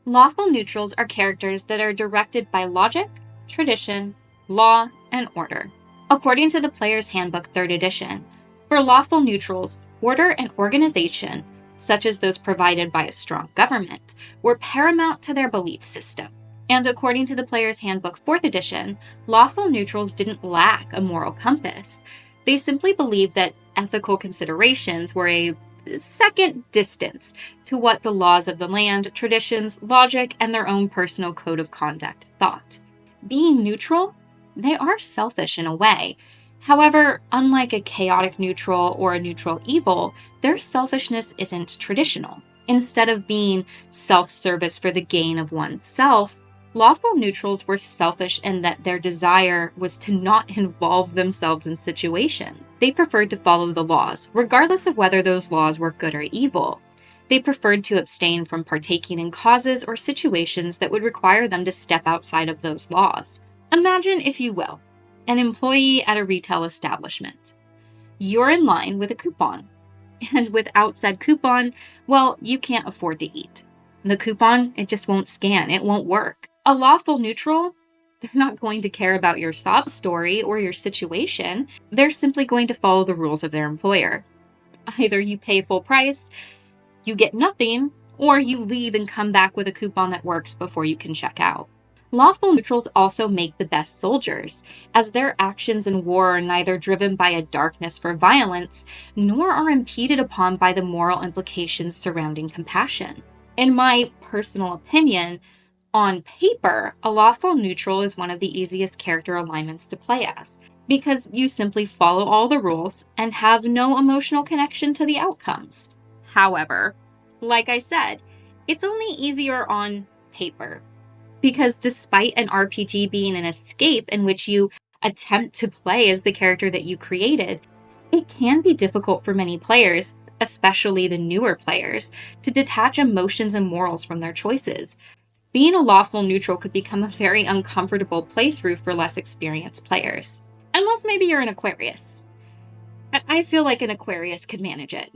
Lawful neutrals are characters that are directed by logic, tradition, law, and order. According to the Player's Handbook 3rd edition, for lawful neutrals, order and organization, such as those provided by a strong government, were paramount to their belief system. And according to the Player's Handbook 4th edition, lawful neutrals didn't lack a moral compass. They simply believed that ethical considerations were a second distance to what the laws of the land, traditions, logic, and their own personal code of conduct thought. Being neutral, they are selfish in a way. However, unlike a chaotic neutral or a neutral evil, their selfishness isn't traditional. Instead of being self-service for the gain of oneself, lawful neutrals were selfish in that their desire was to not involve themselves in situations. They preferred to follow the laws, regardless of whether those laws were good or evil. They preferred to abstain from partaking in causes or situations that would require them to step outside of those laws. Imagine, if you will, an employee at a retail establishment. You're in line with a coupon, and without said coupon, well, you can't afford to eat. The coupon, it just won't scan, it won't work. A lawful neutral, they're not going to care about your sob story or your situation. They're simply going to follow the rules of their employer. Either you pay full price, you get nothing, or you leave and come back with a coupon that works before you can check out. Lawful neutrals also make the best soldiers, as their actions in war are neither driven by a darkness for violence, nor are impeded upon by the moral implications surrounding compassion. In my personal opinion, on paper, a lawful neutral is one of the easiest character alignments to play as, because you simply follow all the rules and have no emotional connection to the outcomes. However, like I said, it's only easier on paper, because despite an RPG being an escape in which you attempt to play as the character that you created, it can be difficult for many players, especially the newer players, to detach emotions and morals from their choices. Being a lawful neutral could become a very uncomfortable playthrough for less experienced players. Unless maybe you're an Aquarius. I feel like an Aquarius could manage it.